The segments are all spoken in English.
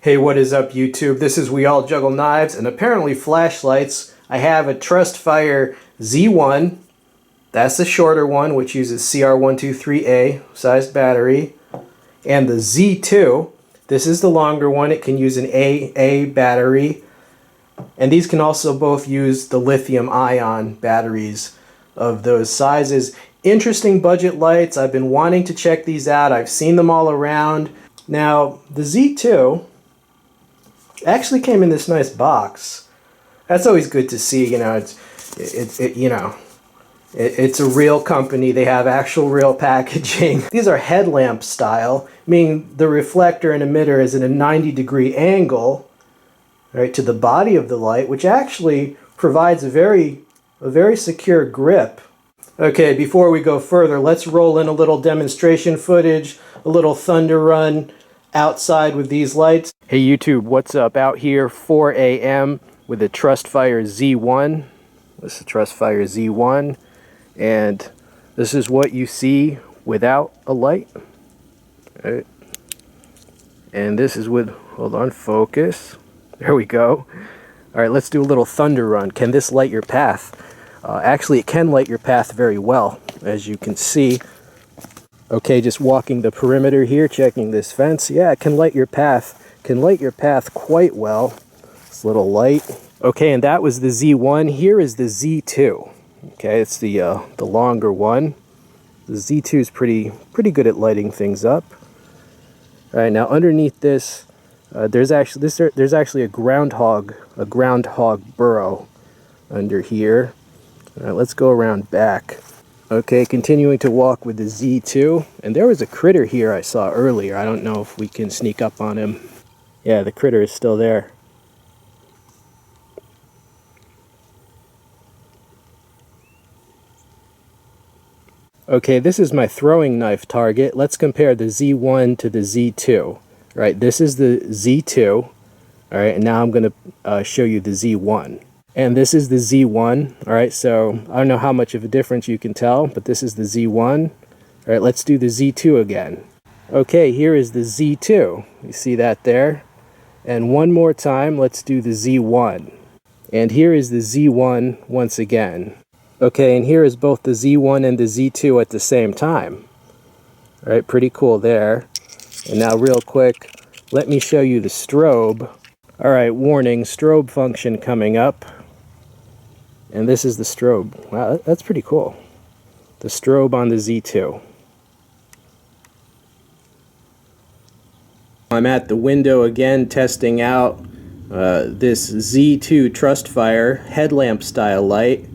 Hey, what is up, YouTube? This is We All Juggle Knives and apparently flashlights. I have a TrustFire Z1. That's the shorter one, which uses CR123A sized battery. And the Z2. This is the longer one. It can use an AA battery. And these can also both use the lithium-ion batteries of those sizes. Interesting budget lights. I've been wanting to check these out. I've seen them all around. Now, the Z2 actually came in this nice box. That's always good to see. You know, it's a real company. They have actual real packaging. These are headlamp style, meaning the reflector and emitter is at a 90-degree angle, right, to the body of the light, which actually provides a very secure grip. Okay, before we go further, let's roll in a little demonstration footage, a little thunder run outside with these lights. Hey YouTube, what's up? Out here 4 a.m. with the TrustFire Z1. This is the TrustFire Z1, and this is what you see without a light. All right. And this is with, hold on, focus. There we go. All right, let's do a little thunder run. Can this light your path? Actually, it can light your path very well, as you can see. Okay, just walking the perimeter here, checking this fence. Yeah, it can light your path. Can light your path quite well. This little light. Okay, and that was the Z1. Here is the Z2. Okay, it's the longer one. The Z2 is pretty good at lighting things up. All right, now underneath this, there's actually a groundhog burrow under here. All right, let's go around back. Okay, continuing to walk with the Z2, and there was a critter here I saw earlier. I don't know if we can sneak up on him. Yeah, the critter is still there. Okay, this is my throwing knife target. Let's compare the Z1 to the Z2. All right, this is the Z2. All right, and now I'm going to show you the Z1. And this is the Z1. All right, so I don't know how much of a difference you can tell, but this is the Z1. All right, let's do the Z2 again. Okay, here is the Z2. You see that there? And one more time, let's do the Z1. And here is the Z1 once again. Okay, and here is both the Z1 and the Z2 at the same time. All right, pretty cool there. And now real quick, let me show you the strobe. All right, warning, strobe function coming up. And this is the strobe. Wow, that's pretty cool. The strobe on the Z2. I'm at the window again testing out this Z2 TrustFire headlamp style light,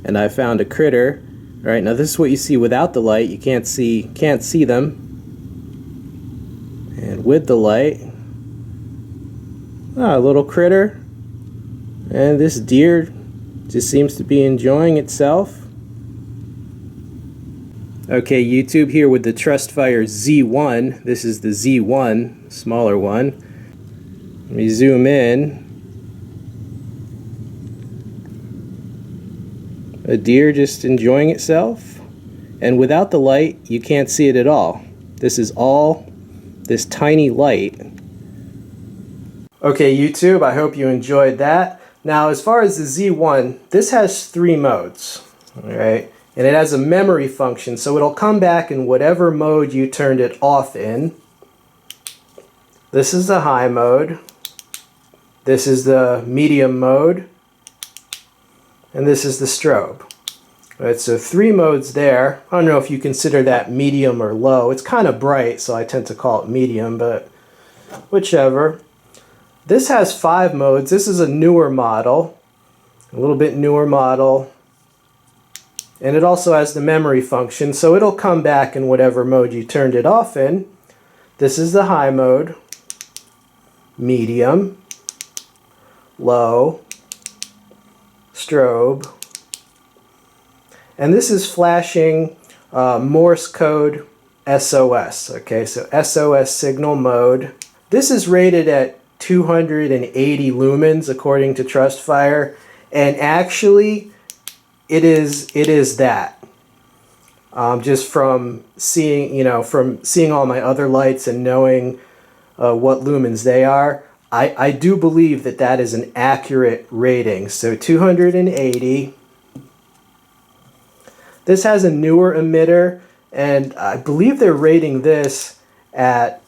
and I found a critter. All right, now this is what you see without the light. You can't see them. And with the light, a little critter, and this deer just seems to be enjoying itself. Okay, YouTube, here with the TrustFire Z1. This is the Z1, smaller one. Let me zoom in. A deer just enjoying itself. And without the light, you can't see it at all. This is all this tiny light. Okay, YouTube, I hope you enjoyed that. Now, as far as the Z1, this has 3 modes, all right? And it has a memory function, so it'll come back in whatever mode you turned it off in. This is the high mode. This is the medium mode. And this is the strobe. All right, so 3 modes there. I don't know if you consider that medium or low. It's kind of bright, so I tend to call it medium, but whichever. This has 5 modes. This is a newer model, a little bit newer model. And it also has the memory function, so it'll come back in whatever mode you turned it off in. This is the high mode, medium, low, strobe. And this is flashing Morse code SOS. Okay, so SOS signal mode. This is rated at 280 lumens according to TrustFire, and actually it is that. Just from seeing all my other lights and knowing what lumens they are, I do believe that that is an accurate rating. So 280. This has a newer emitter, and I believe they're rating this at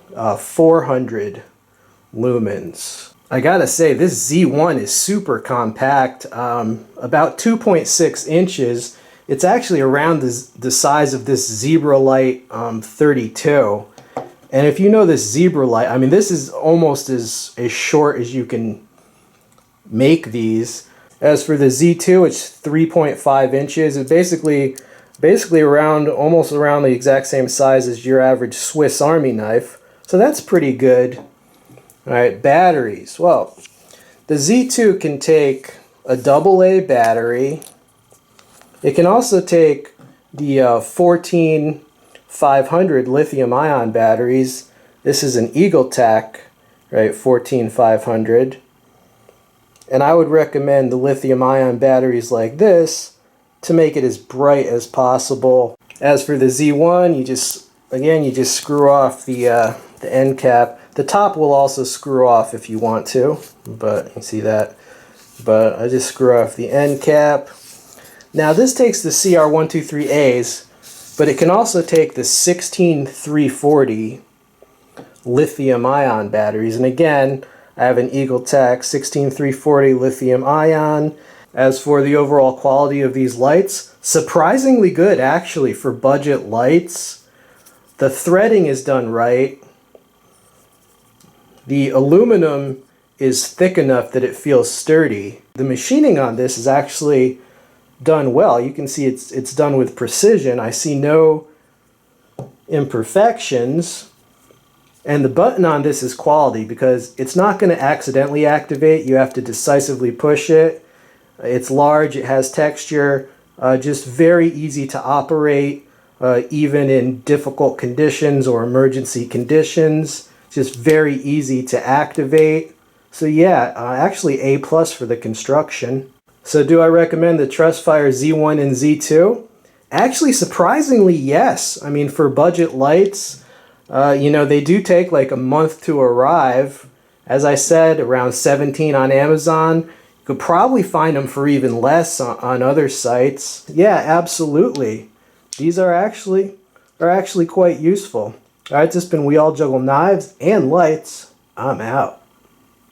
400 lumens. I gotta say, this Z1 is super compact, about 2.6 inches. It's actually around the size of this Zebra Light 32. And if you know this Zebra Light, I mean, this is almost as short as you can make these. As for the Z2, it's 3.5 inches. It's basically almost around the exact same size as your average Swiss Army knife. So that's pretty good. All right, batteries. Well, the Z2 can take a AA battery. It can also take the 14500 lithium-ion batteries. This is an EagleTac, right, 14500. And I would recommend the lithium-ion batteries like this to make it as bright as possible. As for the Z1, you just screw off the end cap. The top will also screw off if you want to, but you see that. But I just screw off the end cap. Now this takes the CR123As, but it can also take the 16340 lithium-ion batteries. And again, I have an EagleTac 16340 lithium-ion. As for the overall quality of these lights, surprisingly good actually for budget lights. The threading is done right. The aluminum is thick enough that it feels sturdy. The machining on this is actually done well. You can see it's done with precision. I see no imperfections. And the button on this is quality because it's not going to accidentally activate. You have to decisively push it. It's large, it has texture, just very easy to operate, even in difficult conditions or emergency conditions. Just very easy to activate. So yeah, actually A+ for the construction. So do I recommend the TrustFire Z1 and Z2? Actually, surprisingly, yes. I mean, for budget lights, they do take like a month to arrive. As I said, around 17 on Amazon. You could probably find them for even less on other sites. Yeah, absolutely. These are actually quite useful. All right, this has been We All Juggle Knives and Lights. I'm out.